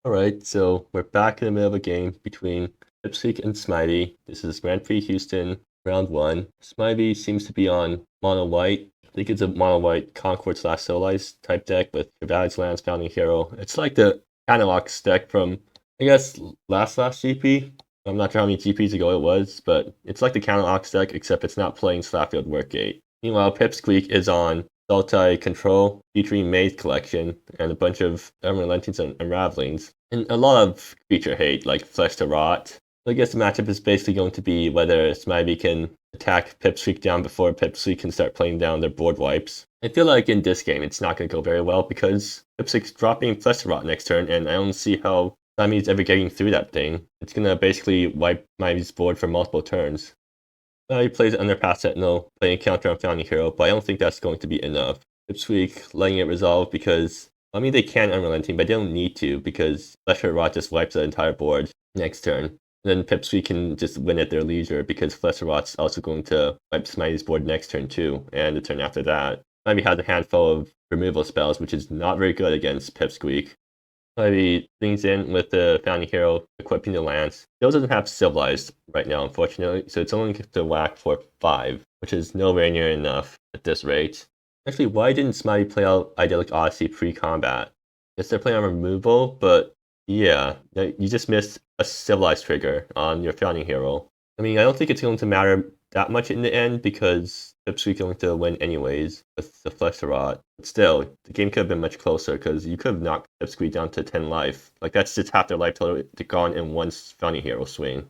Alright, so we're back in the middle of a game between Pipsqueak and Smivvy. This is Grand Prix Houston, round 1. Smivvy seems to be on mono white. I think it's a mono white Concord / Sultai type deck with Travag's Lands, Founding Hero. It's like the analog deck from, I guess, last GP. I'm not sure how many GPs ago it was, but it's like the Counter deck, except it's not playing Slapfield Workgate. Meanwhile, Pipsqueak is on Sultai Control, featuring Maze Collection, and a bunch of Unrelentings and Unravelings, and a lot of creature hate, like Flesh to Rot. So I guess the matchup is basically going to be whether Smivvy can attack Pipsqueak down before Pipsqueak can start playing down their board wipes. I feel like in this game it's not going to go very well because Pipsqueak's dropping Flesh to Rot next turn, and I don't see how Smivvy's ever getting through that thing. It's going to basically wipe Smivvy's board for multiple turns. He plays Underpass Sentinel, playing counter on Founding Hero, but I don't think that's going to be enough. Pipsqueak letting it resolve because, I mean, they can Unrelenting, but they don't need to because Flesh Rot just wipes the entire board next turn. Then Pipsqueak can just win at their leisure because Flesh Rot's also going to wipe Smivvy's board next turn too, and the turn after that. Smivvy has a handful of removal spells, which is not very good against Pipsqueak. Smivvy leans in with the Founding Hero, equipping the lance. Still doesn't have Civilized right now, unfortunately, so it's only to whack for 5, which is nowhere near enough at this rate. Actually, why didn't Smivvy play out Idyllic Odyssey pre-combat? Yes, they're playing on removal, but yeah, you just missed a Civilized trigger on your Founding Hero. I mean, I don't think it's going to matter that much in the end because Pipsqueak going to win anyways with the Flesh to Rot. But still, the game could have been much closer because you could have knocked Pipsqueak down to 10 life. Like, that's just half their life total gone in one Founding Hero swing.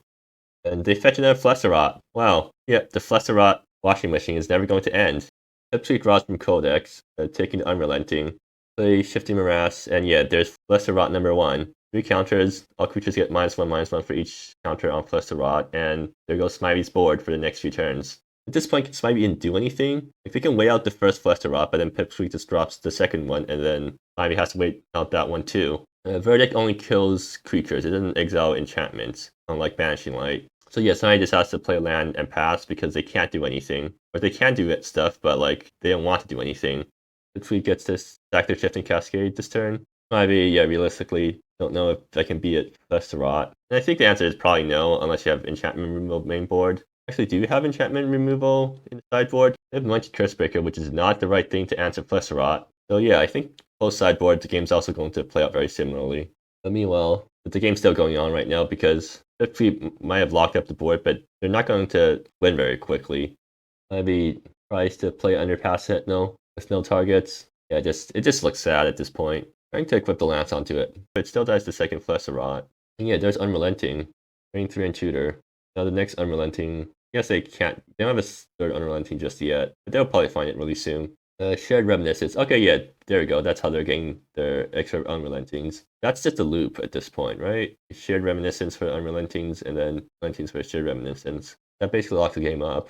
And they fetch another Flesh to Rot. Wow. Yeah, the Flesh to Rot washing machine is never going to end. Pipsqueak draws from Codex, taking the Unrelenting. Play Shifting Morass, and yeah, there's Flesh to Rot number 1. 3 counters, all creatures get -1/-1 for each counter on Flesh to Rot, and there goes Smivvy's board for the next few turns. At this point, can Smivvy even do anything? Like, they can wait out the first Flesh to Rot, but then Pipsqueak just drops the second one, and then Smivvy has to wait out that one too. Verdict only kills creatures, it doesn't exile enchantments, unlike Banishing Light. So yeah, Smivvy just has to play land and pass because they can't do anything. Or they can do stuff, but like, they don't want to do anything. Pipsqueak gets to stack their Shifting Cascade this turn. Smivvy, yeah, realistically, don't know if I can beat it Flesh to Rot. And I think the answer is probably no, unless you have enchantment removal main board. Actually, do you have enchantment removal in the sideboard? They have Mighty Cursebreaker, which is not the right thing to answer Flesh to Rot. So yeah, I think post sideboard, the game's also going to play out very similarly. But meanwhile, the game's still going on right now because Pipsqueak might have locked up the board, but they're not going to win very quickly. Maybe tries to play Underpass Sentinel with no targets. Yeah, it just looks sad at this point. Trying to equip the lance onto it, but it still dies the second Flesh to Rot. And yeah, there's Unrelenting, Rain 3 and Tutor. Now the next Unrelenting, I guess they don't have a third Unrelenting just yet, but they'll probably find it really soon. Shared Reminiscence, okay, yeah, there we go, that's how they're getting their extra Unrelentings. That's just a loop at this point, right? Shared Reminiscence for Unrelentings, and then Unrelentings for Shared Reminiscence. That basically locks the game up.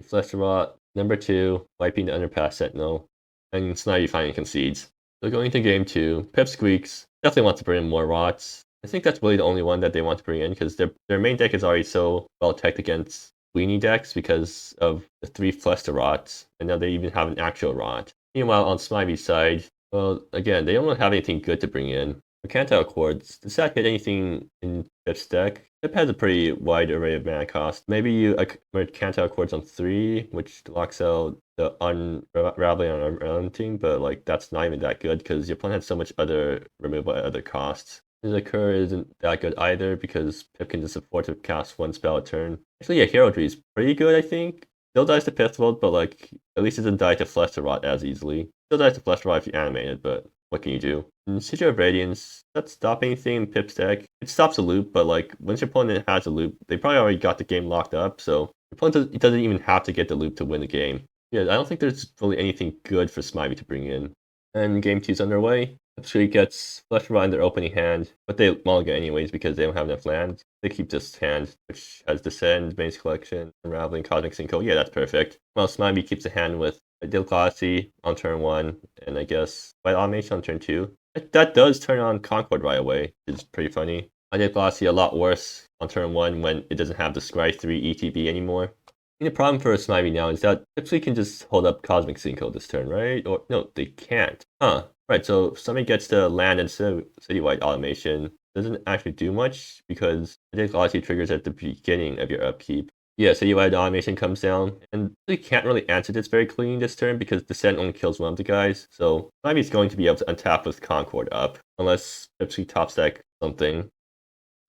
Flesh to Rot, number 2, wiping the Underpass Sentinel, and Smivvy finally concedes. So going to game 2, Pipsqueaks definitely want to bring in more Rots. I think that's really the only one that they want to bring in because their main deck is already so well teched against Weenie decks because of the 3 Flesh to Rots, and now they even have an actual Rot. Meanwhile, on Smivvy's side, well, again, they don't have anything good to bring in. Mercantile Chords, does that hit anything in Pip's deck? Pip has a pretty wide array of mana cost. Maybe you Mercantile Chords on 3, which locks out the Unraveling on Unrelenting, but like that's not even that good because your opponent has so much other removal at other costs. The Cur isn't that good either because Pip can just afford to cast 1 spell a turn. Actually, yeah, Heraldry is pretty good, I think. Still dies to Pithwold, but like, at least it doesn't die to Flesh to Rot as easily. Still dies to Flesh to Rot if you animate it, but what can you do? And Sigil of Radiance, does that stop anything in Pip's deck? It stops a loop, but like, once your opponent has a loop, they probably already got the game locked up, so your opponent doesn't even have to get the loop to win the game. Yeah, I don't think there's really anything good for Smivvy to bring in. And game 2's underway. Pipsqueak gets Flesh to Rot in their opening hand, but they mulligan anyways because they don't have enough land. They keep this hand, which has Descend, Maze Collection, Unraveling, Cosmic Sinkhole. Yeah, that's perfect. Well, Smivvy keeps a hand with Idyllic Odyssey on turn 1, and I guess White Automation on turn 2. That does turn on Concord right away, which is pretty funny. Idyllic Odyssey a lot worse on turn 1 when it doesn't have the Scry 3 ETB anymore. And the problem for Smivvy now is that Pipsqueak can just hold up Cosmic Sinkhole this turn, right? Or no, they can't. Huh. Right, so if somebody gets to land and citywide automation, doesn't actually do much because it takes velocity triggers at the beginning of your upkeep. Yeah, citywide automation comes down, and you can't really answer this very clean this turn because Descent only kills one of the guys, so maybe it's going to be able to untap with Concord up, unless Pipsqueak top stack something.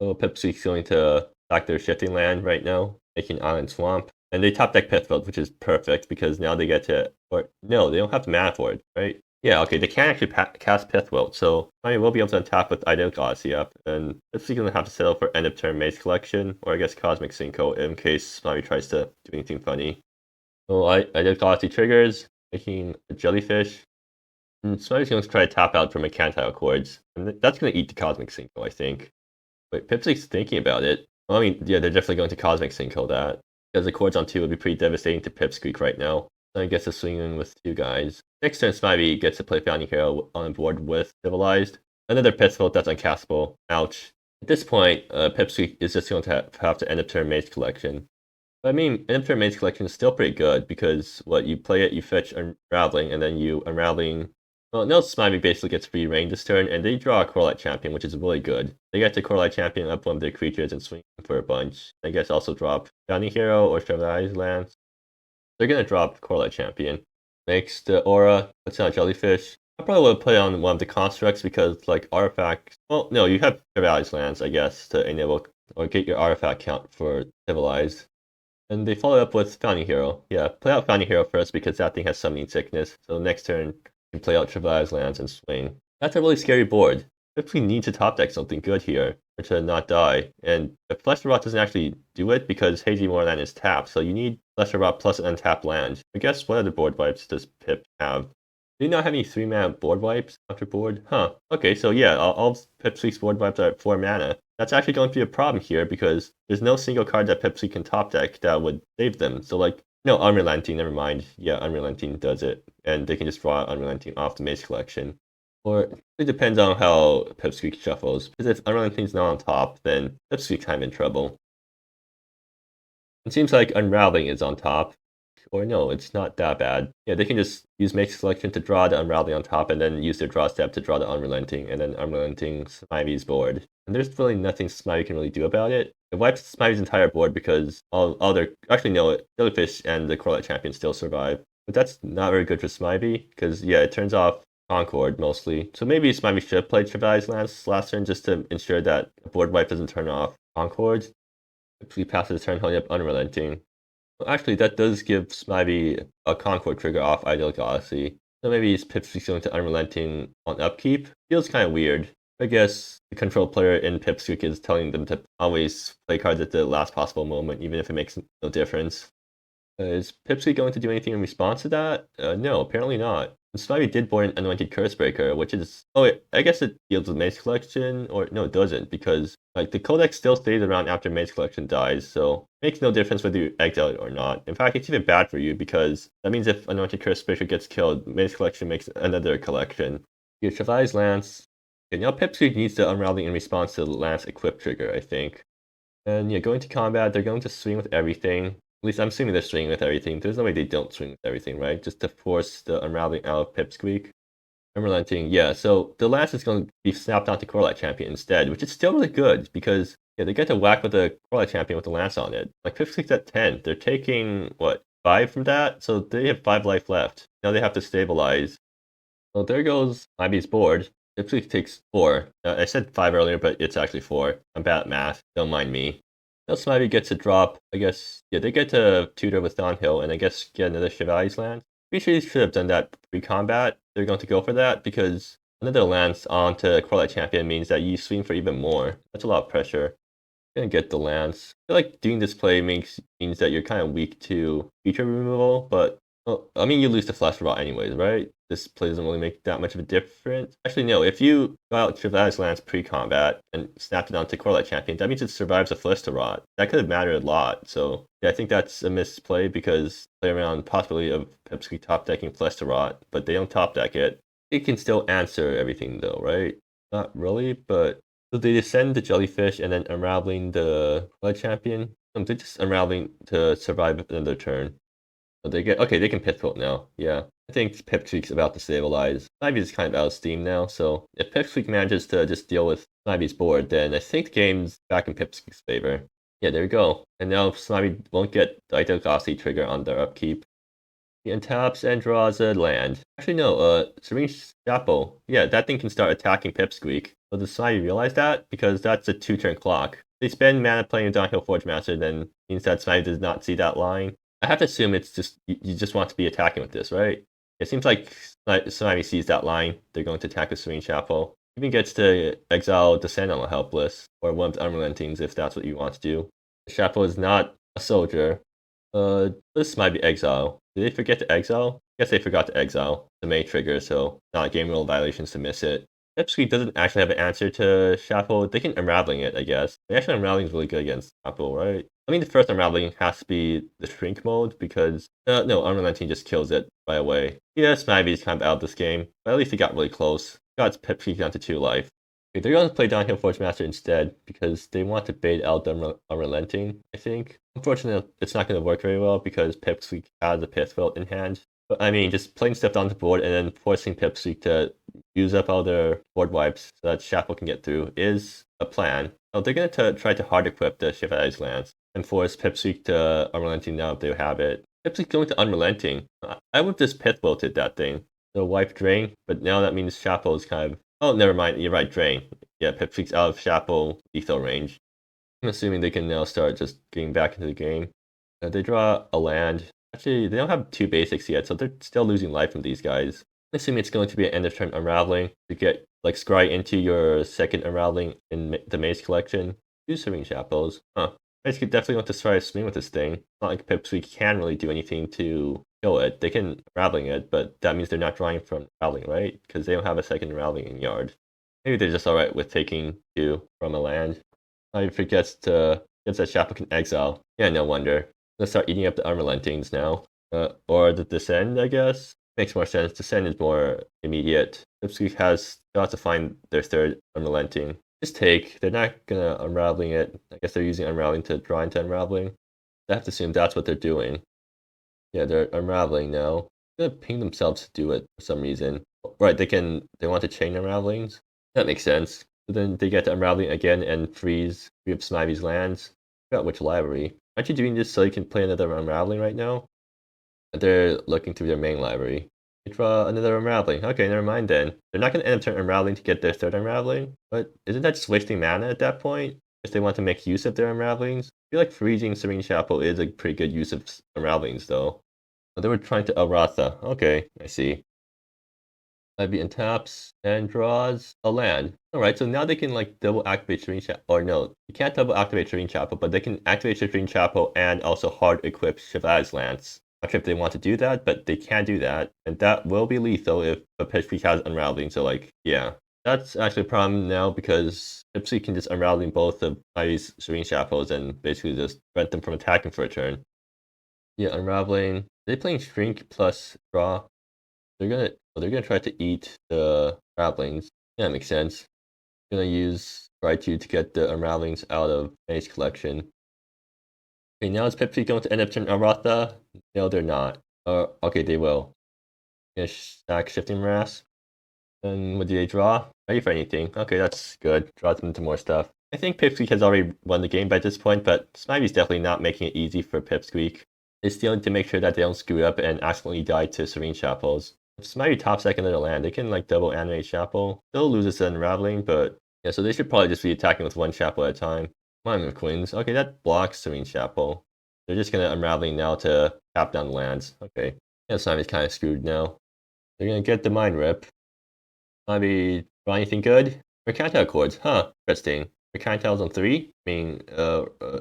So Pipsqueak's going to attack their shifting land right now, making Island Swamp. And they top deck Pithfield, which is perfect because now they get to, or no, they don't have the mana for it, right? Yeah, okay, they can actually cast Pithwilt, so I mean, we'll be able to untap with Idyllic Odyssey up, and it's going to have to settle for end of turn Maze Collection, or I guess Cosmic Cinco in case Smivvy tries to do anything funny. So Idyllic Odyssey triggers, making a Jellyfish, and Smivvy's going to try to tap out for Mercantile Chords, and that's going to eat the Cosmic Cinco, I think. Wait, Pipsqueak's thinking about it. Well, I mean, yeah, they're definitely going to Cosmic Cinco that, because the chords on 2 would be pretty devastating to Pipsqueak right now. So I guess to swing in with 2 guys. Next turn, Smivvy gets to play Founding Hero on board with Civilized. Another Pithfield that's uncastable. Ouch. At this point, Pipsqueak is just going to have to end up turn Maze Collection. But I mean, end of turn Maze Collection is still pretty good because you play it, you fetch Unraveling, and then you Unraveling. Well, now Smivvy basically gets free reign this turn, and they draw a Corelight Champion, which is really good. They get to Corelight Champion up one of their creatures and swing for a bunch. I guess also drop Founding Hero or Chevalier Lance. They're gonna drop Corelight Champion. Makes the Aura, puts on Jellyfish. I probably would put it on one of the constructs because, like, artifacts. Well, no, you have Civilized Lands, I guess, to enable or get your artifact count for Civilized. And they follow up with Founding Hero. Yeah, play out Founding Hero first because that thing has Summoning Sickness. So next turn, you can play out Civilized Lands and swing. That's a really scary board. If we need to top deck something good here, or to not die. And if Flesh Rot doesn't actually do it because Hazy Moorland is tapped, so you need Flesh Rot plus an untapped land. I guess what other board wipes does Pip have? Do you not have any 3-mana board wipes after board? Huh. Okay, so yeah, all Pipsqueak's board wipes are at 4 mana. That's actually going to be a problem here because there's no single card that Pipsqueak can top deck that would save them. So like, no, Unrelenting, never mind. Yeah, Unrelenting does it. And they can just draw Unrelenting off the Maze Collection. Or it depends on how Pipsqueak shuffles. Because if Unrelenting's not on top, then Pipsqueak's kind of in trouble. It seems like Unraveling is on top. Or no, it's not that bad. Yeah, they can just use Maze Collection to draw the Unraveling on top and then use their draw step to draw the Unrelenting, and then Unrelenting Smivvy's board. And there's really nothing Smivvy can really do about it. It wipes Smivvy's entire board because all their... Actually, no, Jellyfish and the Corelight Champion still survive. But that's not very good for Smivvy, because, yeah, it turns off Concord mostly. So maybe Smivvy should have played Chevalier Lance last turn just to ensure that the board wipe doesn't turn off Concord. If he passes the turn holding up Unrelenting. Well, actually, that does give Smivvy a Concord trigger off Idyllic Odyssey. So maybe he's Pipsqueak going to Unrelenting on upkeep. Feels kind of weird. I guess the control player in Pipsqueak is telling them to always play cards at the last possible moment, even if it makes no difference. Is Pipsqueak going to do anything in response to that? No, apparently not. Smivvy did board an Anointed Cursebreaker, which is... Oh, wait, I guess it deals with Maze Collection, or no, it doesn't, because like the Codex still stays around after Maze Collection dies, so it makes no difference whether you exile it or not. In fact, it's even bad for you, because that means if Anointed Cursebreaker gets killed, Maze Collection makes another collection. Your Chevalier's Lance. Okay, now Pipsqueak needs to Unraveling in response to the Lance Equip trigger, I think. And yeah, going to combat, they're going to swing with everything. At least I'm assuming they're swinging with everything. There's no way they don't swing with everything, right? Just to force the Unraveling out of Pipsqueak. Unrelenting, yeah. So the Lance is going to be snapped onto Corelight Champion instead, which is still really good because yeah, they get to whack with the Corelight Champion with the Lance on it. Like Pipsqueak's at 10. They're taking, what, 5 from that? So they have 5 life left. Now they have to stabilize. Well, there goes Ivy's board. Pipsqueak takes 4. I said 5 earlier, but it's actually 4. I'm bad at math. Don't mind me. Now Smivvy gets a drop. I guess, yeah, they get to tutor with Thornhill and I guess get another Chevalier's Lance. Pretty sure they should have done that pre-combat. They're going to go for that because another Lance onto Corelight Champion means that you swing for even more. That's a lot of pressure. You're gonna get the Lance. I feel like doing this play means that you're kind of weak to feature removal, but well, I mean, you lose the Flash Rot anyways, right? This play doesn't really make that much of a difference. Actually, no, if you go out Chevalier's Lance pre-combat and snap it onto Corelight Champion, that means it survives a Flister Rot. That could have mattered a lot, so yeah, I think that's a misplay because play around the possibility of Pipsqueak top decking Flister Rot, but they don't top deck it. It can still answer everything though, right? Not really, but so they descend the Jellyfish and then Unraveling the Corelight Champion. They just Unraveling to survive another turn. So they get, okay, they can Pithwilt now, yeah. I think Pipsqueak's about to stabilize. Smivvy is kind of out of steam now, so if Pipsqueak manages to just deal with Smivvy's board, then I think the game's back in Pipsqueak's favor. Yeah, there we go. And now Smivvy won't get the Itagasi trigger on their upkeep. He untaps and draws a land. Actually, no, Serene Chapo. Yeah, that thing can start attacking Pipsqueak. So does Smivvy realize that? Because that's a 2-turn clock. They spend mana playing Downhill Forge Master, then means that Smivvy does not see that line. I have to assume it's just, you just want to be attacking with this, right? It seems like Smivvy sees that line. They're going to attack with Serene Chapo. Even gets to exile Descend on the Helpless, or one of the Unrelentings if that's what you want to do. Chapo is not a soldier. This might be exile. Did they forget to exile? I guess they forgot to exile the main trigger, so not game rule violations to miss it. Pipsqueak doesn't actually have an answer to Chapo. They can Unraveling it, I guess. The actual Unraveling is really good against Chapo, right? I mean, the first Unraveling has to be the Shrink mode, because, no, Unrelenting just kills it right away. Yeah, Smivvy is kind of out of this game, but at least he got really close. Got Pipsqueak down to 2 life. Okay, they're going to play Downhill Forge Master instead, because they want to bait out the Unrelenting, I think. Unfortunately, it's not going to work very well, because Pipsqueak has a Pithwheel in hand. But I mean, just playing stuff down the board and then forcing Pipsqueak to use up all their board wipes so that Chapo can get through is a plan. Oh, they're going to try to hard equip the Shift Eyes Lance and force Pipsqueak to Unrelenting now if they have it. Pipsqueak going to Unrelenting. I would just Pithwheeled that thing. So wipe Drain, but now that means Chapo is kind of... Oh, never mind, you're right, Drain. Yeah, Pipsqueak's out of Chapo lethal range. I'm assuming they can now start just getting back into the game. They draw a land. Actually, they don't have 2 basics yet, so they're still losing life from these guys. I'm assuming it's going to be an end of turn Unraveling to get like Scry into your second Unraveling in the Maze collection. Use Serene Chapels. Huh. I just definitely want to try to swing with this thing. It's not like Pipsqueak can really do anything to kill it. They can Unraveling it, but that means they're not drawing from Unraveling, right? Because they don't have a second Unraveling in yard. Maybe they're just alright with taking 2 from a land. I forgets that Chapo can exile. Yeah, no wonder. Let's start eating up the Unrelentings now. Or the Descend, I guess. Makes more sense. Descend is more immediate. Pipsqueak has got to find their 3rd Unrelenting. Just take. They're not gonna Unraveling it. I guess they're using Unraveling to draw into Unraveling. I have to assume that's what they're doing. Yeah, they're Unraveling now. They're gonna ping themselves to do it for some reason. Right, they want to chain Unravelings. That makes sense. So then they get to Unraveling again and freeze 3 of Smivvy's lands. I forgot which library. Aren't you doing this so you can play another Unraveling right now? They're looking through their main library. They draw another Unraveling. Okay, never mind then. They're not going to end up turning Unraveling to get their 3rd Unraveling. But isn't that just wasting mana at that point? If they want to make use of their Unravelings? I feel like freezing Serene Chapo is a pretty good use of Unravelings though. They were trying to Aratha. Okay, I see. Smivvy taps and draws a land. Alright, so now they can like double activate Serene Chapo. Or no, you can't double activate Serene Chapo, but they can activate Serene Chapo and also hard equip Shivaz Lance. Not sure if they want to do that, but they can do that. And that will be lethal if a Pipsqueak has Unraveling, so like, yeah. That's actually a problem now because Pipsqueak can just Unraveling both of Smivvy's Serene Chapos and basically just prevent them from attacking for a turn. Yeah, Unraveling. They're playing Shrink plus Draw. They're gonna try to eat the Unravelings. Yeah, that makes sense. Gonna use Raichu to get the Unravelings out of Maze collection. Okay, now is Pipsqueak going to end up turning Aratha? No, they're not. Okay, they will. Gonna stack Shifting Morass. And what do they draw? Ready for anything. Okay, that's good. Draws them into more stuff. I think Pipsqueak has already won the game by this point, but Smivvy's definitely not making it easy for Pipsqueak. They're stealing to make sure that they don't screw up and accidentally die to Serene Chapels. If Smivvy top second their land, they can like double animate Chapel. Still loses an Unraveling, but yeah, so they should probably just be attacking with 1 Chapel at a time. Come on, Queens. Okay, that blocks Serene Chapel. They're just gonna Unraveling now to tap down the lands. Okay. Yeah, Smivvy's kind of screwed now. They're gonna get the Mind Rip. Smivvy draw anything good? Mercantile Chords, huh? Interesting. Mercantile's on 3? I mean,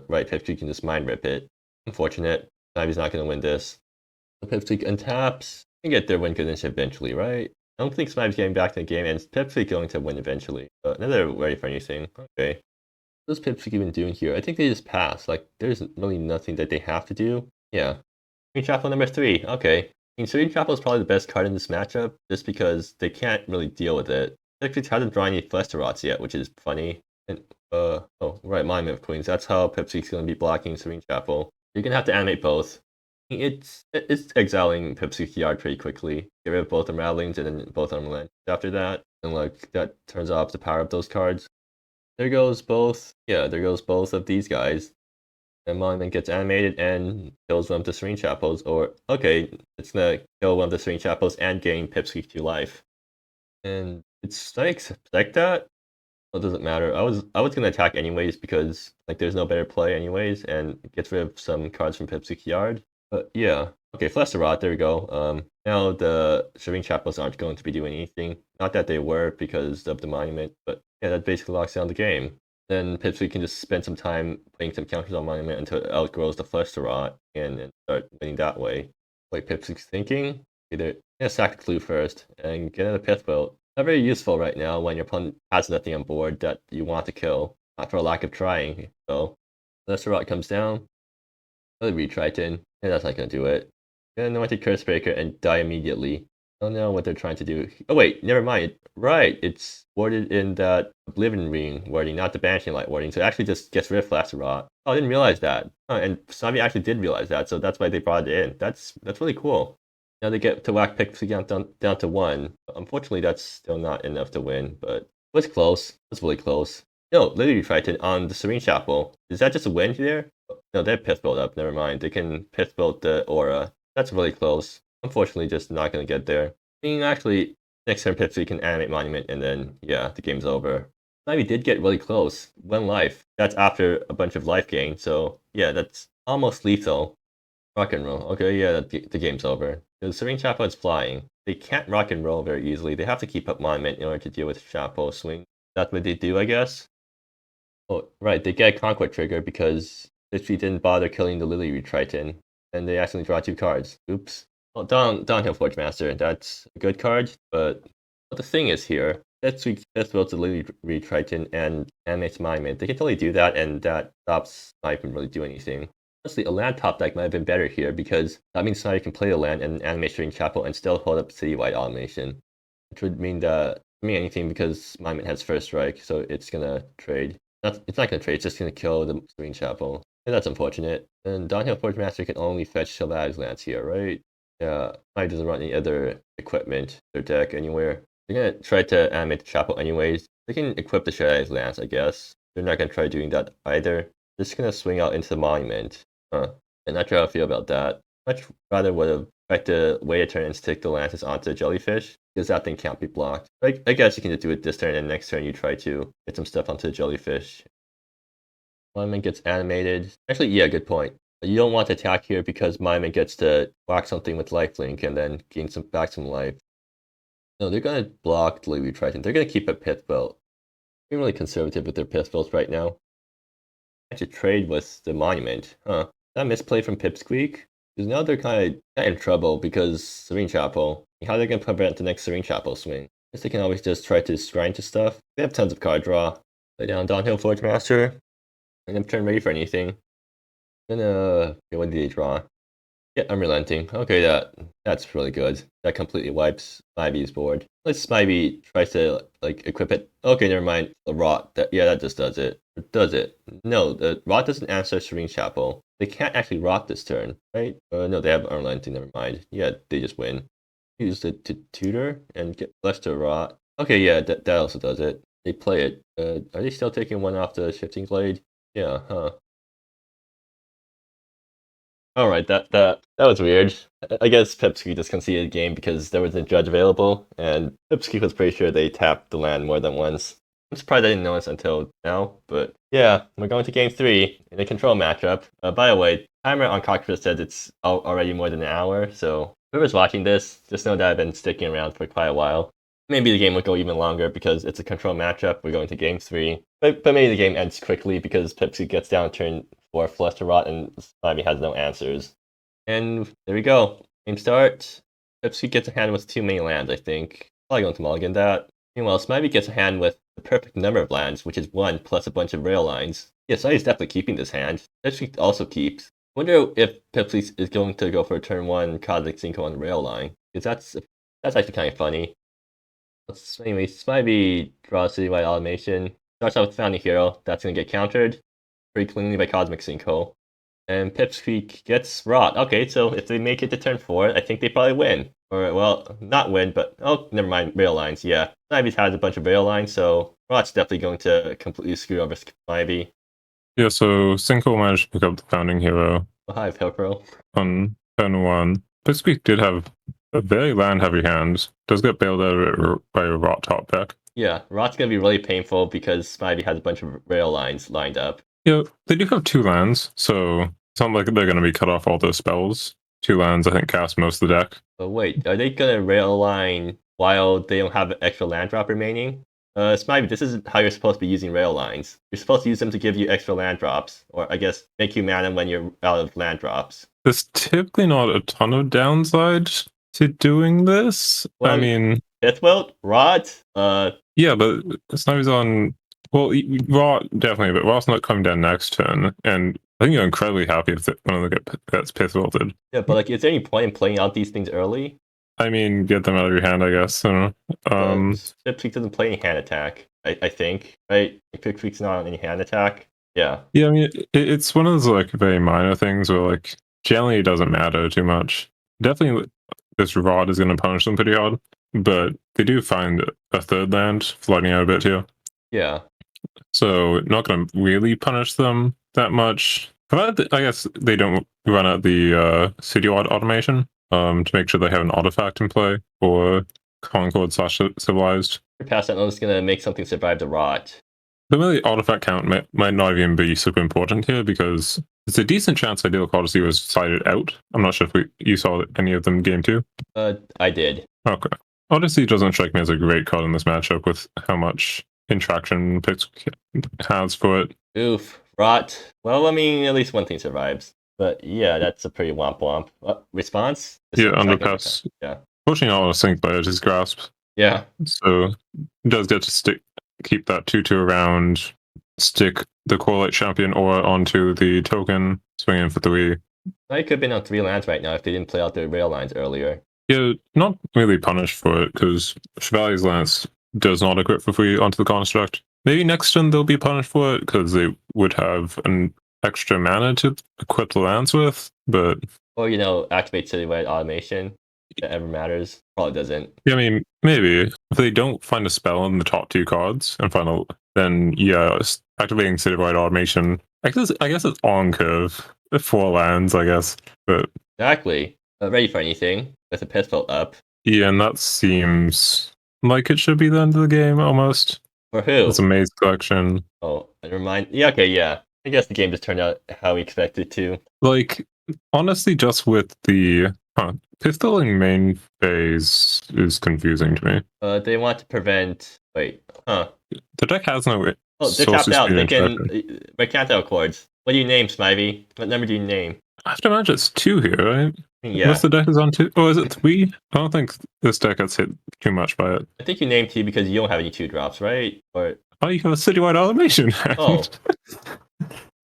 right, Pipsqueak can just Mind Rip it. Unfortunate. Smivvy's not gonna win this. Pipsqueak untaps. Can get their win condition eventually, right? I don't think Smivvy's getting back to the game, and Pipsqueak going to win eventually. Another ready for anything. Okay. What's Pipsqueak even doing here? I think they just pass. Like, there's really nothing that they have to do. Yeah. Serene Chapo number 3. Okay. I mean, Serene Chapo is probably the best card in this matchup, just because they can't really deal with it. Pipsqueak hasn't drawn any Flestorots yet, which is funny. And, oh, right, Monument of Queens. That's how Pipsqueak's gonna be blocking Serene Chapo. You're gonna have to animate both. It's exiling Pipsqueak yard pretty quickly. Get rid of both unrattlings and then both unrelenting after that. And like that turns off the power of those cards. There goes both of these guys. And Monument gets animated and kills one of the Serene Chapels. Or okay, it's gonna kill one of the Serene Chapels and gain Pipsqueak to life. And it's like that. Well, it doesn't matter. I was gonna attack anyways because like there's no better play anyways, and it gets rid of some cards from Pipsqueak yard. But yeah. Okay, Flesh the Rot, there we go. Now the Serene Chapels aren't going to be doing anything. Not that they were because of the Monument, but yeah, that basically locks down the game. Then Pipsqueak can just spend some time playing some counters on Monument until it outgrows the Flesh to Rot and start winning that way. Like Pipsqueak's thinking, either sack the Clue first and get another Pith Bolt. Not very useful right now when your opponent has nothing on board that you want to kill, not for a lack of trying. So Flesh to Rot comes down. Another Retriton, and that's not gonna do it. Get an Anointed Cursebreaker and die immediately. I don't know what they're trying to do. Oh wait, never mind. Right, it's worded in that Oblivion Ring wording, not the Banishing Light wording. So it actually just gets rid of Flash Rot. Oh, I didn't realize that. Oh, and Smivvy actually did realize that, so that's why they brought it in. That's really cool. Now they get to whack Pipsqueak down to 1. Unfortunately, that's still not enough to win, but it was close. It was really close. No, literally fighting on the Serene Chapel. Is that just a win there? No, they're Pith Build up. Never mind. They can Pith Build the Aura. That's really close. Unfortunately, just not going to get there. I mean, actually, next turn Pipsqueak can animate Monument, and then, yeah, the game's over. Smivvy did get really close. 1 life. That's after a bunch of life gain, so, yeah, that's almost lethal. Rock and roll. Okay, yeah, the game's over. The Serene Chapel is flying. They can't rock and roll very easily. They have to keep up Monument in order to deal with Chapel swing. That's what they do, I guess. Oh, right, they get a Concord trigger because Pipsqueak didn't bother killing the Lily Retriton, and they accidentally draw 2 cards. Oops. Well, Downhill Forge Master, that's a good card, but what the thing is here, Pipsqueak Pith Builds the Lily Retriton and animates Monument. They can totally do that, and that stops Smivvy from really doing anything. Honestly, a land top deck might have been better here because that means Smivvy can play a land and animate Serene Chapel and still hold up citywide automation, which would mean anything because Monument has first strike, so it's gonna trade. It's not gonna trade, it's just gonna kill the Serene Chapel. And that's unfortunate. And Downhill Forge Master can only fetch Sylvatic's lands here, right? Yeah, I doesn't run any other equipment, their deck anywhere. They're gonna try to animate the Chapel anyways. They can equip the Sylvatic's lands, I guess. They're not gonna try doing that either. They're just gonna swing out into the Monument. And not sure how I feel about that. Much rather would have tried to wait a turn and stick the lances onto the Jellyfish, because that thing can't be blocked. I guess you can just do it this turn, and next turn you try to get some stuff onto the Jellyfish. Monument gets animated. Actually, yeah, good point. You don't want to attack here because Monument gets to whack something with lifelink and then gain back some life. No, they're gonna block the Lily Triton. They're gonna keep a Pith Belt. Being really conservative with their Pith Belts right now. I should trade with the Monument. Huh. That misplay from Pipsqueak? Because now they're kind of in trouble because Serene Chapel. How are they going to prevent the next Serene Chapel swing? I guess they can always just try to scry into stuff. They have tons of card draw. Play down Downhill Forge Master. And then turn ready for anything. Then, okay, what did they draw? Yeah, Unrelenting. Okay, that's really good. That completely wipes Smivvy's board. Unless Smivvy tries to, like, equip it. Okay, never mind. The Rot. That just does it. Does it? No, the Rot doesn't answer Serene Chapel. They can't actually Rot this turn, right? No, they have Unrelenting. Never mind. Yeah, they just win. Use it to tutor and get less to Rot. Okay, yeah, that also does it. They play it. Are they still taking 1 off the Shifting Blade? Yeah, huh. Alright, that was weird. I guess Pipsqueak just conceded the game because there was a judge available, and Pipsqueak was pretty sure they tapped the land more than once. I'm surprised I didn't notice until now, but yeah, we're going to game 3 in a control matchup. By the way, timer on Concord said it's already more than an hour, so whoever's watching this, just know that I've been sticking around for quite a while. Maybe the game will go even longer because it's a control matchup. We're going to game 3. But maybe the game ends quickly because Pipsqueak gets down turn 4 Flesh to Rot and Smivvy has no answers. And there we go. Game start. Pipsqueak gets a hand with too many lands, I think. Probably going to mulligan that. Meanwhile, Smivvy gets a hand with the perfect number of lands, which is 1 plus a bunch of rail lines. Yeah, Smivvy's definitely keeping this hand. Pipsqueak also keeps. I wonder if Pipsqueak is going to go for a turn 1 Cosmic Cinco on the rail line. Because that's actually kind of funny. Anyway, Smivvy draws Citywide Automation. Starts out with Founding Hero. That's going to get countered pretty cleanly by Cosmic Cinco. And Pipsqueak gets Rot. Okay, so if they make it to turn 4, I think they probably win. Or, well, not win, but, oh, never mind, rail lines, yeah. Smivvy's has a bunch of rail lines, so Rot's definitely going to completely screw over Smivvy. Yeah, so Cinco managed to pick up the founding hero Oh, hi, Pilpro. on turn 1. Pipsqueak did have a very land-heavy hand. Does get bailed out by a Rot top deck. Yeah, Rot's gonna be really painful because Smivvy has a bunch of rail lines lined up. Yeah, they do have 2 lands, so it's not like they're going to be cut off all those spells. 2 lands, I think, cast most of the deck. But wait, are they gonna rail line while they don't have an extra land drop remaining? Smivvy, this isn't how you're supposed to be using rail lines. You're supposed to use them to give you extra land drops, or I guess make you mana when you're out of land drops. There's typically not a ton of downside to doing this. Well, I mean, Death Wilt, Rot, yeah, but Snivvy's on. Well, Rot definitely, but Rot's not coming down next turn, and I think you're incredibly happy if one of them gets Pith Wilted. yeah, but like, is there any point in playing out these things early? I mean, get them out of your hand, I guess. I don't know. Pipsqueak doesn't play any hand attack, I think, right? Pipsqueak's not on any hand attack. Yeah. Yeah, I mean, it's one of those like very minor things where like generally it doesn't matter too much. Definitely, this Rod is going to punish them pretty hard, but they do find a third land floating out a bit here. Yeah. So not going to really punish them that much. But I guess they don't run out the citywide automation to make sure they have an artifact in play for Concord / Civilized. Past that, I'm just gonna make something survive the rot. The really artifact count might not even be super important here because it's a decent chance Ideal Odyssey was sided out. I'm not sure if you saw any of them game 2. I did. Okay. Odyssey doesn't strike me as a great card in this matchup with how much interaction Pix has for it. Oof. Rot. Well, I mean, at least one thing survives. But yeah, that's a pretty womp womp. Response? Yeah, underpass. Yeah. Pushing out on a sync by his grasp. Yeah. So it does get to keep that 2/2 around, stick the Corelight Champion or onto the token, swing in for 3. I could have been on 3 lands right now if they didn't play out their rail lines earlier. Yeah, not really punished for it because Chevalier's Lance does not equip for free onto the construct. Maybe next turn they'll be punished for it because they would have an extra mana to equip the lance with, but... Or, activate citywide automation. If that ever matters. Probably doesn't. Yeah, I mean, maybe. If they don't find a spell in the top 2 cards and then yeah, activating citywide automation. I guess it's on curve. 4 lands, I guess. But exactly. Ready for anything with a pistol up. Yeah, and that seems like it should be the end of the game almost. For who? It's a maze collection. Oh, never mind. Yeah, okay, yeah. I guess the game just turned out how we expected to. Like, honestly, just with the pistoling main phase is confusing to me. They want to prevent. Wait, The deck has no. Oh, they're tapped out. They can Mercantile Chords. What do you name, Smivvy? What number do you name? I have to imagine it's 2 here, right? Yeah. Unless the deck is on 2. Oh, is it 3? I don't think this deck gets hit too much by it. I think you named 2 because you don't have any 2-drops, right? Or oh, you have a citywide automation. Oh.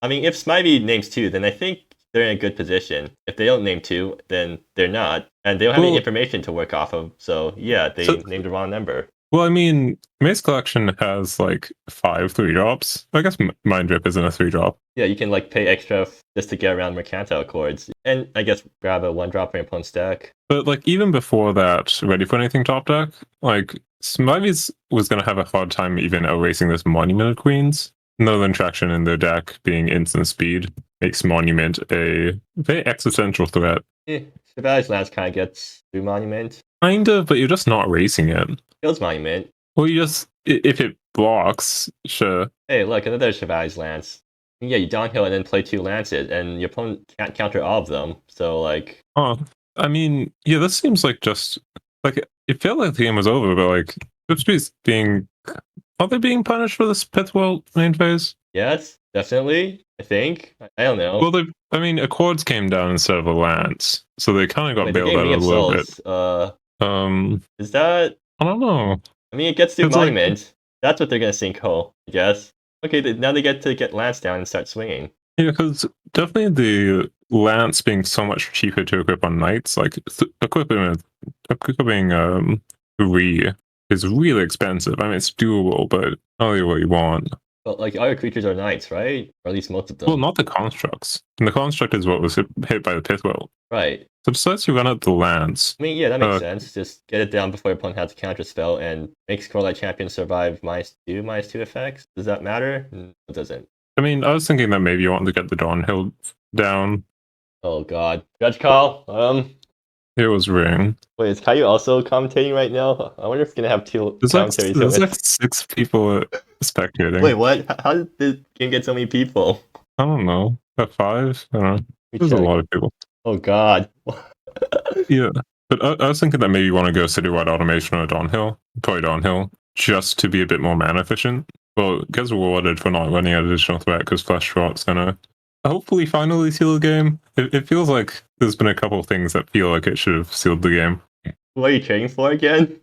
I mean, if Smivvy names 2, then I think they're in a good position. If they don't name 2, then they're not. And they don't have any information to work off of. So, yeah, they named the wrong number. Well, I mean, Maze Collection has like 5 3-drops. I guess Mind Rip isn't a 3-drop. Yeah, you can like pay extra just to get around Mercantile Chords. And I guess grab a 1-drop from your opponent's deck. But like even before that, Ready for Anything top deck, like Smivvy's was going to have a hard time even erasing this Monument of Queens. No interaction in their deck being instant speed makes Monument a very existential threat. Chevalier's Lance kind of gets through Monument. Kind of, but you're just not racing it. Kills Monument. Well, you just, if it blocks, sure. Hey, look, another Chevalier's Lance. Yeah, you downhill and then play 2 lances, and your opponent can't counter all of them. So, like... Oh, I mean, yeah, this seems like just... Like, it felt like the game was over, but like, Pipsqueak's being... Are they being punished for this Pithwell main phase? Yes, definitely, I think. I don't know. Well, Accords came down instead of a Lance, so they kind of got bailed out a little bit. Is that... I don't know. I mean, it gets through Monument. Like... That's what they're going to sinkhole, I guess. Okay, now they get to get Lance down and start swinging. Yeah, because definitely the Lance being so much cheaper to equip on Knights, like equipping Prix is really expensive. I mean, it's doable, but not really what you want. But like other creatures are knights, right? Or at least most of them. Well, not the constructs. And the construct is what was hit by the Pithwell. Right. So besides you run out the lands. I mean, yeah, that makes sense. Just get it down before your opponent has a counter spell and make Scarlet Champion survive -2/-2 effects. Does that matter? No, it doesn't. I mean, I was thinking that maybe you want to get the Dawnhill down. Oh god. Judge call. It was ring. Wait, is Caillou also commentating right now? I wonder if it's gonna have two commentaries. There's like 6 people spectating. Wait, what? How did the game get so many people? I don't know. At 5? I don't know. There's a lot of people. Oh god. Yeah. But I was thinking that maybe you want to go citywide automation or Dawnhill. Probably Dawnhill. Just to be a bit more mana efficient. Well, it gets rewarded for not running an additional threat because Flesh Rot's gonna hopefully finally seal the game. It feels like there's been a couple of things that feel like it should have sealed the game. What are you trading for again?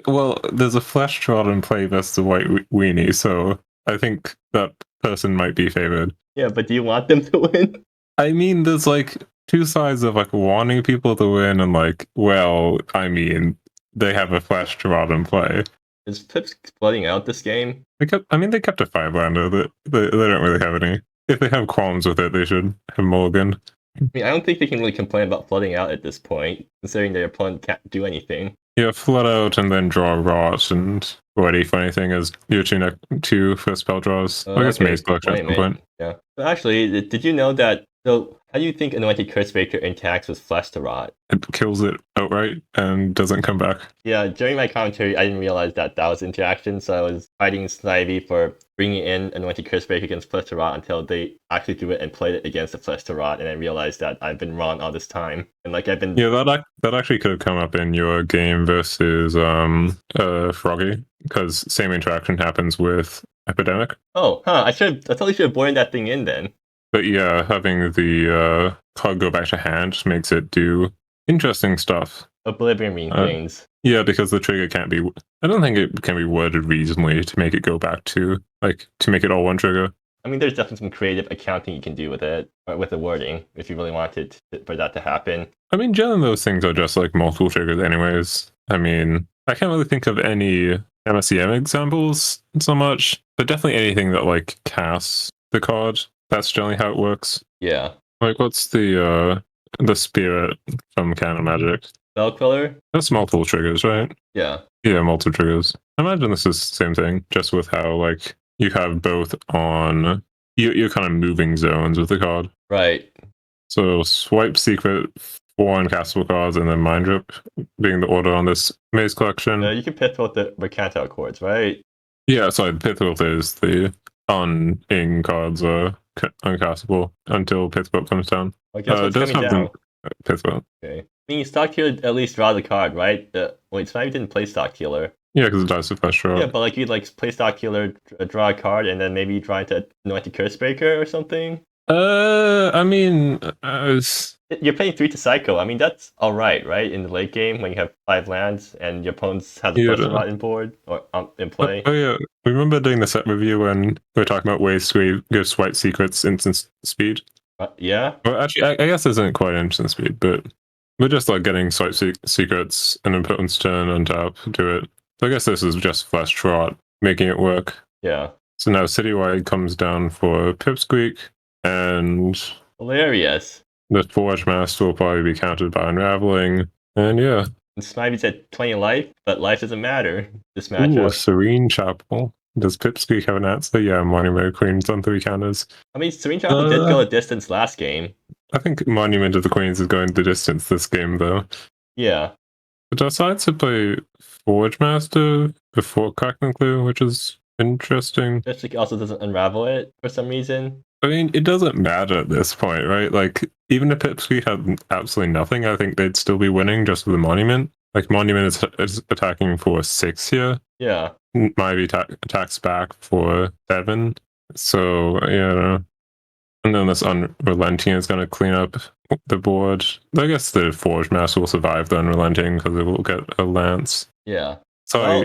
Well, there's a Flesh Rot in play versus the White Weenie, so I think that person might be favored. Yeah, but do you want them to win? I mean, there's like 2 sides of like wanting people to win and like, well, I mean, they have a Flesh Rot in play. Is Pips flooding out this game? They kept a 5-lander. They don't really have any. If they have qualms with it, they should have mulligan. I mean, I don't think they can really complain about flooding out at this point, considering their opponent can't do anything. Yeah, flood out and then draw rot and ready for anything as your 2 first spell draws. I guess Maze Collection at some point. Yeah. But actually, did you know that? So, how do you think Anointed Cursebreaker interacts with Flesh to Rot? It kills it outright and doesn't come back. Yeah, during my commentary, I didn't realize that was interaction, so I was fighting Smivvy for bringing in Anointed Cursebreaker against Flesh to Rot until they actually threw it and played it against the Flesh to Rot, and I realized that I've been wrong all this time. And like I've been... Yeah, that actually could have come up in your game versus Froggy, because same interaction happens with Epidemic. Oh, huh, I totally should have born that thing in then. But yeah, having the card go back to hand makes it do interesting stuff. Oblivion things. Yeah, because the trigger can't be... I don't think it can be worded reasonably to make it go back to... to make it all one trigger. I mean, there's definitely some creative accounting you can do with it, or with the wording, if you really wanted for that to happen. I mean, generally those things are just like multiple triggers anyways. I mean, I can't really think of any MSEM examples so much, but definitely anything that like casts the card. That's generally how it works. Yeah. Like, what's the spirit from Canon Magic? Spell Queller? That's multiple triggers, right? Yeah. Yeah, multiple triggers. I imagine this is the same thing, just with how, like, you have both on... You're kind of moving zones with the card. Right. So, Swipe Secret, 4 uncastable cards, and then Mind Drip being the order on this Maze Collection. You can pith with the Mercantile Chords, right? Yeah, sorry, the Pithwheel is the on-ing cards are uncastable until Pithwheel comes down. I guess what's coming down? Pithwheel. Okay. I mean, Stock Healer at least draw the card, right? Wait, Smivvy didn't play Stock Healer. Yeah, because it dies to Flesh Rot. Yeah, but like you'd like play Stock Healer, draw a card, and then maybe try to Anointed Cursebreaker or something. I mean, you're playing 3 to Psycho. I mean, that's all right in the late game when you have 5 lands and your opponent has a Flesh Rot in board or in play. Oh yeah, remember doing the set review when we were talking about ways to give Swipe Secrets instant speed? Yeah. Well, actually, I guess this isn't quite instant speed, but we're just like getting Swipe Secrets and opponent's turn on top to it. So I guess this is just Flesh Rot making it work. Yeah. So now Citywide comes down for Pipsqueak, and hilarious. The Forge Master will probably be countered by Unraveling, and yeah. And Smivvy's at 20 life, but life doesn't matter this matchup. Ooh, a Serene Chapel. Does Pipsqueak have an answer? Yeah, Monument of Queens on 3 counters. I mean, Serene Chapel did go a distance last game. I think Monument of the Queens is going the distance this game, though. Yeah. But I decided to play Forge Master before Crackling Clue, which is interesting. Just also doesn't unravel it for some reason. I mean, it doesn't matter at this point, right? Like, even if Pipsqueak had absolutely nothing, I think they'd still be winning just with the Monument. Like, Monument is attacking for 6 here. Yeah. Maybe attacks back for 7. So, yeah. And then this Unrelenting is going to clean up the board. I guess the Forge Master will survive the Unrelenting because it will get a Lance. Yeah. So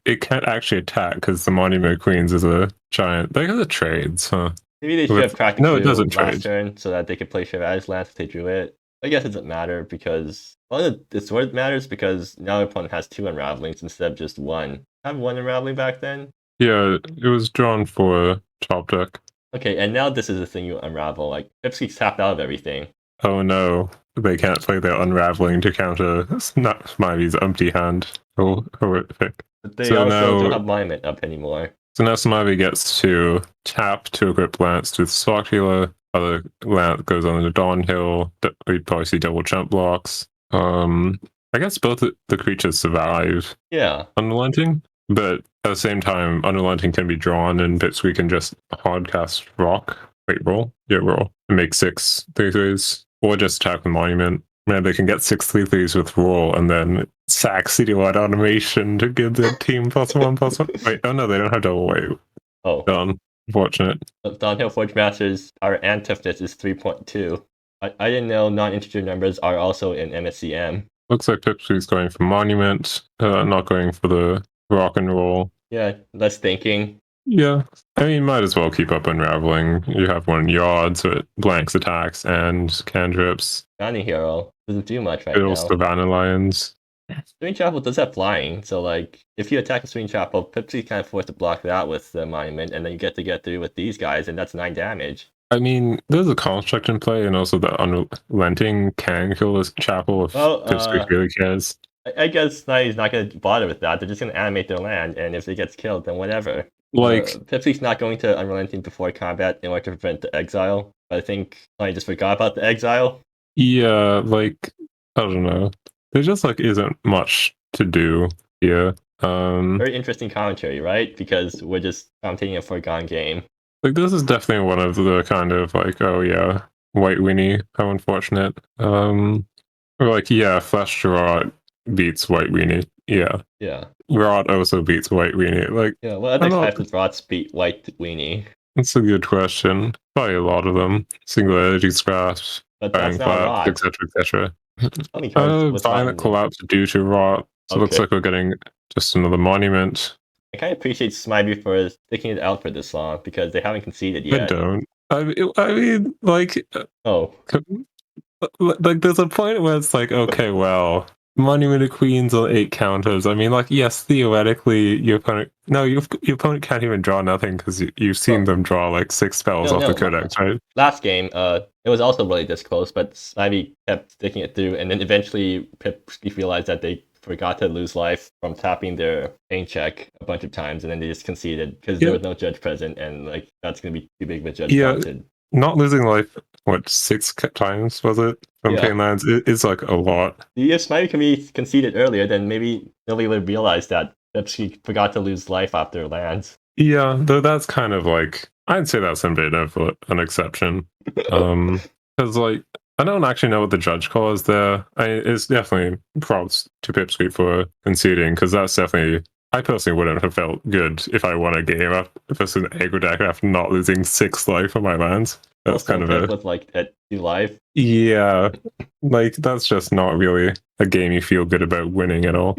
it can't actually attack because the Monument of Queens is a giant. They have the trades, huh? Maybe they should have cracked it doesn't last turn so that they could play Shivaz Lance if they drew it. I guess it doesn't matter because it sort of matters because now your opponent has 2 Unravelings instead of just 1. Have 1 Unraveling back then? Yeah, it was drawn for top deck. Okay, and now this is the thing you unravel. Like, Pipsqueak's tapped out of everything. Oh no, they can't play their unraveling to counter not Smivvy's empty hand. Oh, horrific. But they So also don't now, have Monument up anymore. so now Smivvy gets to tap to equip Lance with Sparkula. Other Lance goes on the Dawnhill. We'd probably see double jump blocks. I guess both the creatures survive Yeah. Unrelenting, but at the same time, Unrelenting can be drawn and Pipsqueak can just hardcast Rock. Wait, roll? Yeah, roll. And make 6 3/3s. Or just attack the Monument. Man, they can get 6 3/3s with roll and then sack citywide automation to give their team +1/+1. Wait, oh no, they don't have double wait. Oh. Done. Unfortunate. Downhill Forge Masters power and toughness is 3.2. I didn't know non-integer numbers are also in MSEM. Looks like Pipsqueak's going for Monument, not going for the Rock and Roll. Yeah, less thinking. Yeah, I mean, might as well keep up Unraveling. You have 1 yard, so it blanks attacks and cantrips. Bounty Hero doesn't do much right Fiddles now. Savannah Lions. Swing Chapel does have flying, so like if you attack a Swing Chapel, Pipsqueak's kind of forced to block that with the Monument, and then you get to get through with these guys, and that's 9 damage. I mean, there's a construct in play, and also the Unrelenting can kill this chapel if Pipsqueak really cares. I guess Snide's not going to bother with that. They're just going to animate their land, and if it gets killed, then whatever. Like, Pipsqueak's not going to Unrelenting before combat in order to prevent the exile. But I think Snide just forgot about the exile. Yeah, like, I don't know. There just like isn't much to do here. Very interesting commentary, right? Because we're just commentating a foregone game. Like, this is definitely one of the kind of like, oh yeah, White Weenie, how unfortunate. Or like, yeah, Flash Rot beats White Weenie. Yeah. Yeah. Rot also beats White Weenie. Like, yeah, what other types of Rots beat White Weenie? That's a good question. Probably a lot of them. Singularity Grasp, Fang Flap, etc., etc. Violent Collapse due to Rot. So it looks like we're getting just another Monument. I kind of appreciate Smivvy for sticking it out for this long because they haven't conceded yet. I don't. I mean, like, like there's a point where it's like, okay, well, Monument of Queens on 8 counters. I mean, like, yes, theoretically, your opponent can't even draw nothing because you've seen them draw like 6 spells off the codex, right? Last game, it was also really this close, but Smivvy kept sticking it through, and then eventually Pipsqueak realized that they forgot to lose life from tapping their pain check a bunch of times, and then they just conceded because there was no judge present, and like that's gonna be too big of a judge. Not losing life, what, 6 times was it from pain lands? It's like a lot. If Smivvy can be conceded earlier, then maybe nobody would realize that Pipsqueak forgot to lose life after lands. Yeah, though that's kind of like, I'd say that's a bit of an exception. Because like, I don't actually know what the judge call is there. It's definitely props to Pipsqueak for conceding, because that's definitely, I personally wouldn't have felt good if I won a game versus an aggro deck after not losing 6 life on my lands. That's kind of with like at 2 life. Yeah, like that's just not really a game you feel good about winning at all.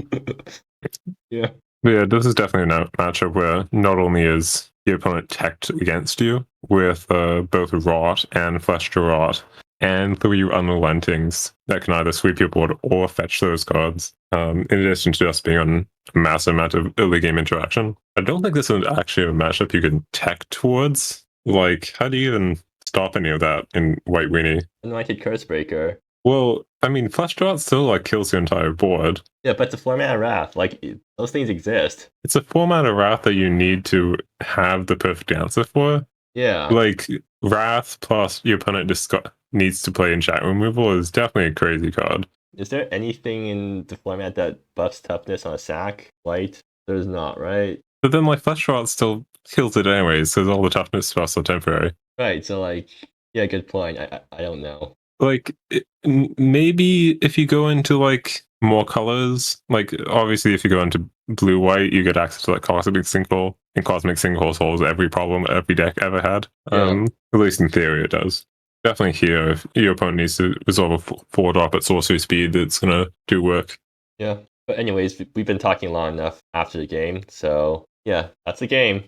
Yeah. But yeah, this is definitely a matchup where not only is the opponent teched against you with both Rot and Flesh to Rot, and 3 Unrelentings that can either sweep your board or fetch those cards, in addition to just being on a massive amount of early game interaction. I don't think this is actually a matchup you can tech towards. Like, how do you even stop any of that in White Weenie? Anointed Cursebreaker. Well, I mean, Flesh Drought still like kills your entire board. Yeah, but it's a 4-mana Wrath. Like, those things exist. It's a 4-mana Wrath that you need to have the perfect answer for. Yeah. Like, Wrath plus your opponent just needs to play in chat removal is definitely a crazy card. Is there anything in the format that buffs toughness on a sack? White? There's not, right? But then, like, Flesh Drought still kills it anyways, because all the toughness buffs are temporary. Right, so, like, yeah, good point. I don't know. Like, maybe if you go into, like, more colors, like, obviously if you go into blue-white, you get access to, like, Cosmic Sinkhole, and Cosmic Sinkhole solves every problem every deck ever had. At least in theory it does. Definitely here, if your opponent needs to resolve a 4-drop at sorcery speed, it's gonna do work. Yeah, but anyways, we've been talking long enough after the game, so yeah, that's the game.